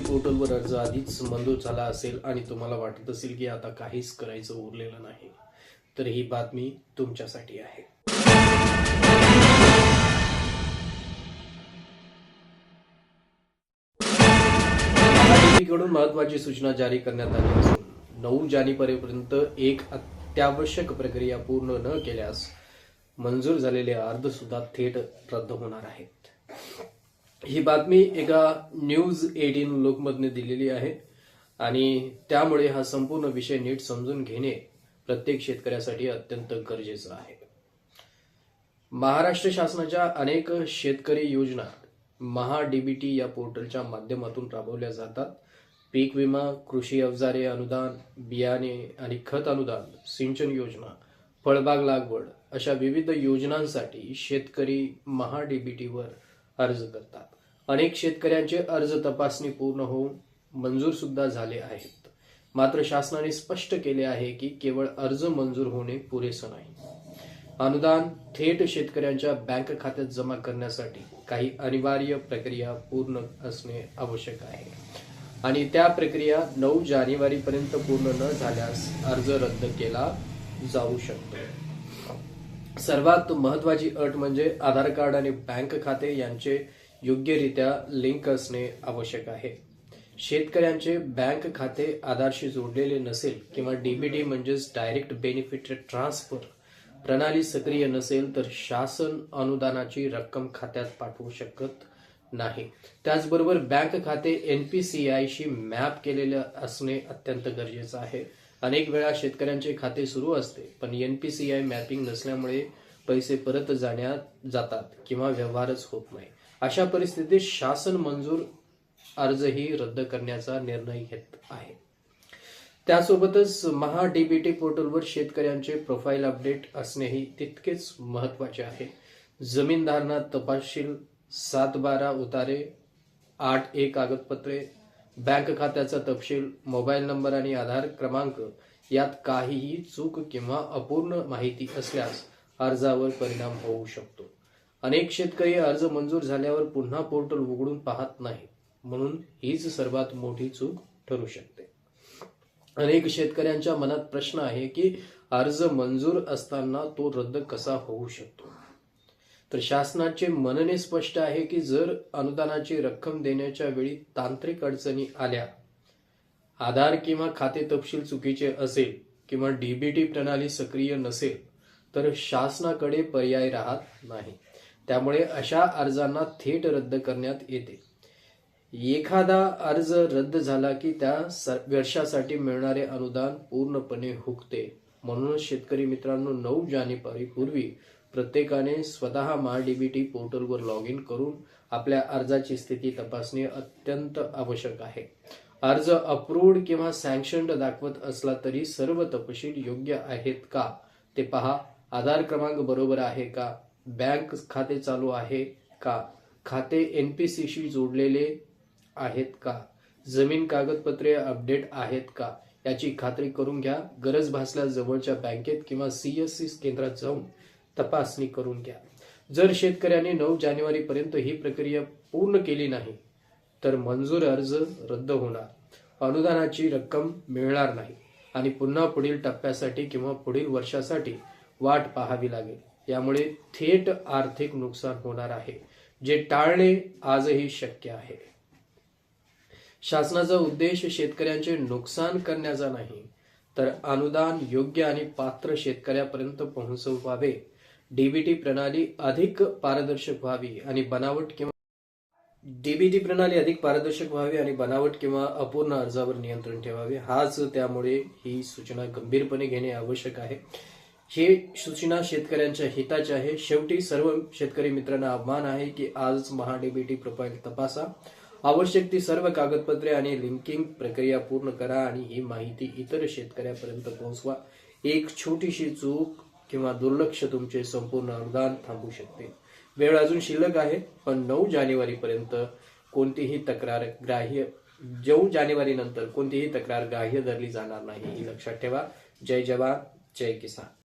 पोर्टलवर अर्ज आधीच मंजूर झाला असेल आणि तुम्हाला वाटत असेल की आता काहीच करायचं उरलेलं नाही, तर ही बातमी तुमच्यासाठी आहे. कडून महत्वाची सूचना जारी करण्यात आली असून 9 जानेवारीपर्यंत एक अत्यावश्यक प्रक्रिया पूर्ण न केल्यास मंजूर झालेले अर्ज सुद्धा थेट रद्द होणार आहेत. ही बातमी एका न्यूज 18 लोकमतने दिलेली आहे आणि त्यामुळे हा संपूर्ण विषय नीट समजून घेणे प्रत्येक शेतकऱ्यासाठी अत्यंत गरजेचं आहे. महाराष्ट्र शासनाच्या अनेक शेतकरी योजना महाडीबीटी या पोर्टलच्या माध्यमातून राबवल्या जातात. पीक विमा, कृषी अवजारे अनुदान, बियाणे आणि खत अनुदान, सिंचन योजना, फळबाग लागवड अशा विविध योजनांसाठी शेतकरी महाडीबीटीवर अर्ज करतात. अनेक शेतकऱ्यांचे अर्ज तपासणी पूर्ण होऊन मंजूर सुद्धा झाले आहेत. मात्र शासनाने स्पष्ट केले आहे की केवळ अर्ज मंजूर होणे पुरेसं नाही. अनुदान थेट शेतकऱ्यांच्या बँक खात्यात जमा करण्यासाठी काही अनिवार्य प्रक्रिया पूर्ण असणे आवश्यक आहे आणि त्या प्रक्रिया 9 जानेवारीपर्यंत पूर्ण न झाल्यास अर्ज रद्द केला जाऊ शकतो. सर्वात महत्वाची अट म्हणजे आधार कार्ड आणि बँक खाते यांचे योग्यरित्या लिंक असणे आवश्यक आहे. शेतकऱ्यांचे बँक खाते आधारशी जोडलेले नसेल किंवा डीबीटी म्हणजेच डायरेक्ट बेनिफिट ट्रान्सफर प्रणाली सक्रिय नसेल तर शासन अनुदानाची रक्कम खात्यात पाठवू शकत नाही. त्याचबरोबर बँक खाते NPCI मॅप केलेले असणे अत्यंत गरजेचं आहे. अनेक वेळा शेतकऱ्यांचे खाते सुरू असते पण NPCI मॅपिंग नसल्यामुळे पैसे परत जातात किंवा व्यवहारच होत नाही. अशा परिस्थितीत शासन मंजूर अर्जही रद्द करण्याचा निर्णय घेत आहे. त्यासोबतच महाडीबीटी पोर्टलवर शेतकऱ्यांचे प्रोफाईल अपडेट असणेही तितकेच महत्वाचे आहे. जमीन धारणा तपशील, 7/12 उतारे, 8A कागदपत्रे, बँक खात्याचा तपशील, मोबाईल नंबर आणि आधार क्रमांक यात काहीही चूक किंवा अपूर्ण माहिती असल्यास अर्जावर परिणाम होऊ शकतो. अनेक शेतकरी अर्ज मंजूर झाल्यावर पुन्हा पोर्टल उघडून पाहत नाहीत, म्हणून हीच सर्वात मोठी चूक ठरू शकते. अनेक शेतकऱ्यांच्या मनात प्रश्न आहे की अर्ज मंजूर असताना तो रद्द कसा होऊ शकतो. तर शासनाचे म्हणणे स्पष्ट आहे की जर अनुदानाची रक्कम देण्याच्या वेळी तांत्रिक अडचणी आल्या, आधार किंवा खाते तपशील चुकीचे असेल किंवा डीबीटी प्रणाली सक्रिय नसेल तर शासनाकडे पर्याय राहत नाही. त्यामुळे अशा अर्जांना थेट रद्द करण्यात येते. एखादा अर्ज रद्द झाला की त्या वर्षासाठी मिळणारे अनुदान पूर्णपणे हुकते. म्हणूनच शेतकरी मित्रांनो, 9 जानेवारी पूर्वी प्रत्येकाने स्वतः महाडीबीटी पोर्टलवर लॉग इन करून आपल्या अर्जाची स्थिती तपासणे अत्यंत आवश्यक आहे. अर्ज अप्रूव्ड किंवा सँक्शन्ड दाखवत असला तरी सर्व तपशील योग्य आहेत का ते पहा. आधार क्रमांक बरोबर आहे का, बँक खाते चालू आहे का, खाते NPCशी जोडलेले आहेत का, जमीन कागदपत्रे अपडेट आहेत का याची खात्री करून घ्या. गरज भासल्यास जवळच्या बँकेत किंवा CSC केंद्रात जाऊन तपासणी करून घ्या. जर शेतकऱ्याने 9 जानेवारीपर्यंत ही प्रक्रिया पूर्ण केली नाही तर मंजूर अर्ज रद्द होणार, अनुदानाची रक्कम मिळणार नाही आणि पुन्हा पुढील टप्प्यासाठी किंवा पुढील वर्षासाठी वाट पाहावी लागेल. यामुळे थेट आर्थिक नुकसान होणार आहे, जे टाळणे आजही शक्य आहे. शासनाचा उद्देश शेतकऱ्यांचे नुकसान करण्याचा नाही तर अनुदान योग्य आणि पात्र शेतकऱ्यापर्यंत पोहोचवावे. डीबीटी प्रणाली अधिक पारदर्शक व्हावी आणि बनावट किंवा अपूर्ण अर्जावर नियंत्रण ठेवावे. हाच त्यामुळे ही सूचना गंभीरपणे घेणे आवश्यक आहे. ही सूचना शेतकऱ्यांच्या हिताची आहे. शेवटी सर्व शेतकरी मित्रांना आव्हान आहे की आज महाडीबीटी प्रोफाईल तपासा, आवश्यक ती सर्व कागदपत्रे आणि लिंकिंग प्रक्रिया पूर्ण करा आणि ही माहिती इतर शेतकऱ्यापर्यंत पोहोचवा. एक छोटीशी चूक किंवा दुर्लक्ष तुमचे संपूर्ण अनुदान थांबवू शकते. वेळ अजून शिल्लक आहे, पण 9 जानेवारीपर्यंत कोणतीही तक्रार 9 जानेवारीनंतर कोणतीही तक्रार ग्राह्य धरली जाणार नाही, ही लक्षात ठेवा. जय जवान, जय किसान.